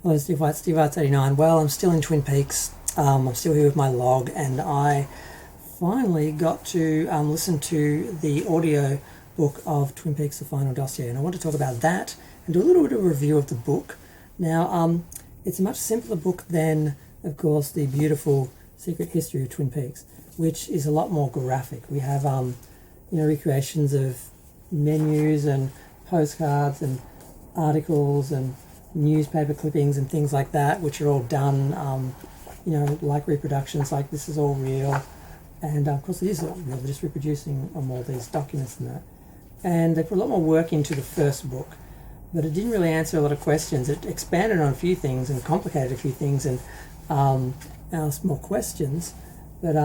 Hello, Steve White, Steve Arts 89. Well, I'm still in Twin Peaks. I'm still here with my log, and I finally got to listen to the audio book of Twin Peaks: The Final Dossier, and I want to talk about that and do a little bit of a review of the book. Now, it's a much simpler book than, of course, the beautiful Secret History of Twin Peaks, which is a lot more graphic. We have, recreations of menus and postcards and articles and newspaper clippings and things like that, which are all done, like reproductions, like this is all real. And of course it is all real, they're just reproducing all these documents and that. And they put a lot more work into the first book, but it didn't really answer a lot of questions. It expanded on a few things and complicated a few things and asked more questions, but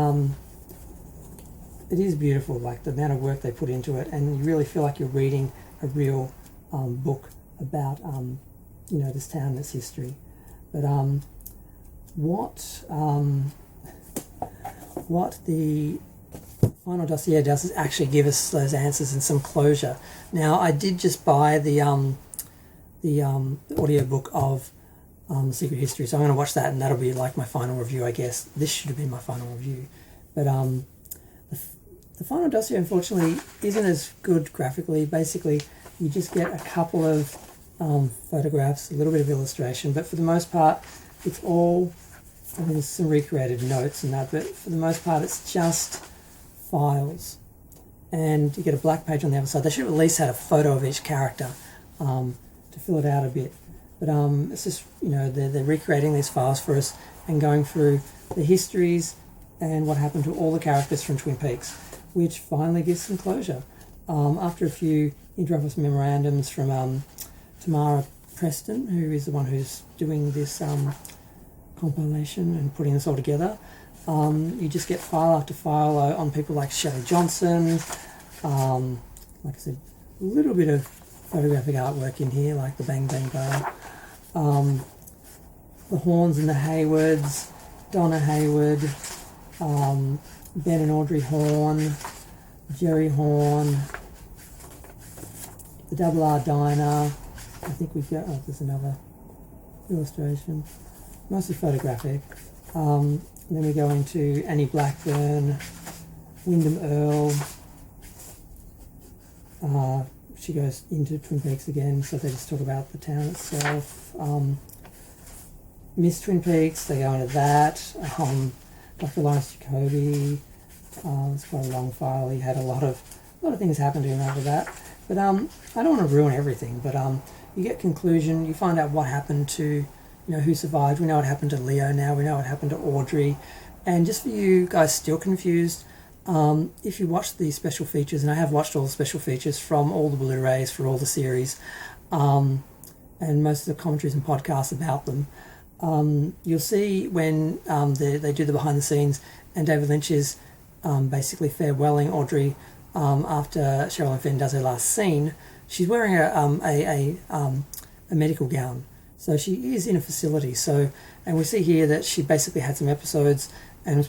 it is beautiful, like the amount of work they put into it, and you really feel like you're reading a real book about this town and its history. But what the Final Dossier does is actually give us those answers and some closure. Now, I did just buy the audiobook of Secret History, so I'm going to watch that, and that'll be like my final review, I guess. This should have been my final review. But the Final Dossier, unfortunately, isn't as good graphically. Basically, you just get a couple of photographs, a little bit of illustration, but for the most part, it's all, there's some recreated notes and that, but for the most part, it's just files. And you get a black page on the other side. They should have at least had a photo of each character to fill it out a bit. But it's just, they're recreating these files for us and going through the histories and what happened to all the characters from Twin Peaks, which finally gives some closure. After a few interruptus memorandums from Tamara Preston, who is the one who's doing this compilation and putting this all together, you just get file after file on people like Shelley Johnson. Like I said, a little bit of photographic artwork in here, like the Bang Bang Bar. The Horns and the Haywards, Donna Hayward, Ben and Audrey Horn, Jerry Horn, the Double R Diner. I think we've got, there's another illustration, mostly photographic. Then we go into Annie Blackburn, Wyndham Earle. She goes into Twin Peaks again, so they just talk about the town itself. Miss Twin Peaks, they go into that. Dr. Lawrence Jacoby, it's quite a long file. He had a lot of things happen to him after that. But I don't want to ruin everything, but you get conclusion, you find out what happened to, who survived. We know what happened to Leo now, we know what happened to Audrey. And just for you guys still confused, if you watch the special features, and I have watched all the special features from all the Blu-rays for all the series, and most of the commentaries and podcasts about them, you'll see when they do the behind the scenes and David Lynch is basically farewelling Audrey after Sherilyn Fenn does her last scene. She's wearing a medical gown, so she is in a facility. So, and we see here that she basically had some episodes and was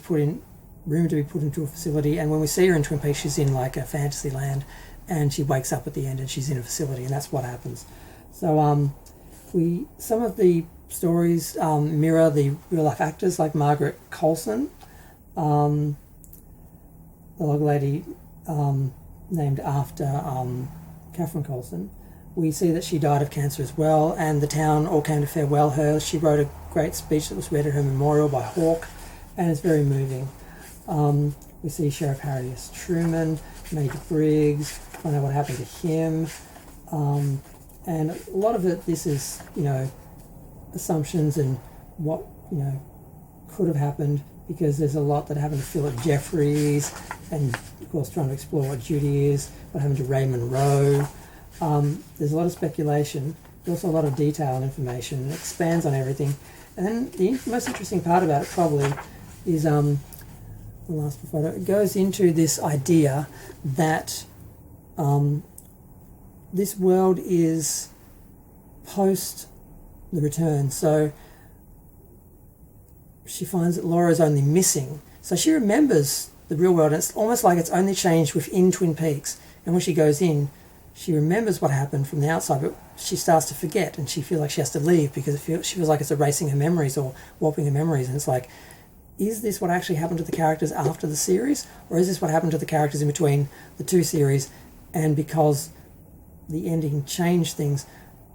rumored to be put into a facility. And when we see her in Twin Peaks, she's in like a fantasy land, and she wakes up at the end and she's in a facility, and that's what happens. So some of the stories mirror the real life actors, like Margaret Coulson, the log lady named after Catherine Coulson. We see that she died of cancer as well, and the town all came to farewell her. She wrote a great speech that was read at her memorial by Hawke, and it's very moving. We see Sheriff Harry S. Truman, Major Briggs, find out what happened to him, and a lot of it, this is, assumptions and what, could have happened, because there's a lot that happened to Philip Jeffries, and of course trying to explore what Judy is, what happened to Raymond Rowe. There's a lot of speculation, there's also a lot of detail and information. It expands on everything. And then the most interesting part about it probably is the last photo. It goes into this idea that this world is post the return. So she finds that Laura's only missing. So she remembers the real world, and it's almost like it's only changed within Twin Peaks. And when she goes in, she remembers what happened from the outside, but she starts to forget, and she feels like she has to leave because she feels like it's erasing her memories or warping her memories. And it's like, is this what actually happened to the characters after the series, or is this what happened to the characters in between the two series? And because the ending changed things,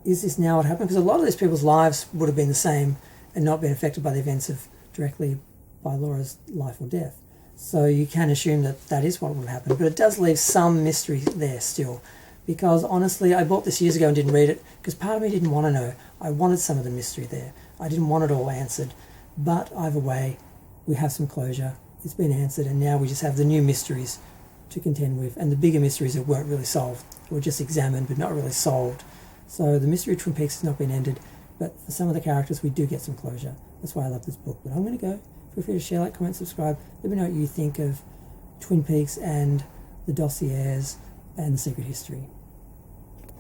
is this now what happened? Because a lot of these people's lives would have been the same and not been affected by the events of directly by Laura's life or death. So you can assume that that is what would have happened, but it does leave some mystery there still. Because honestly, I bought this years ago and didn't read it because part of me didn't want to know. I wanted some of the mystery there. I didn't want it all answered. But either way, we have some closure. It's been answered, and now we just have the new mysteries to contend with, and the bigger mysteries that weren't really solved, were just examined but not really solved. So the mystery of Twin Peaks has not been ended, but for some of the characters we do get some closure. That's why I love this book. But I'm going to go. Feel free to share, like, comment, subscribe. Let me know what you think of Twin Peaks and the Dossiers and the Secret History.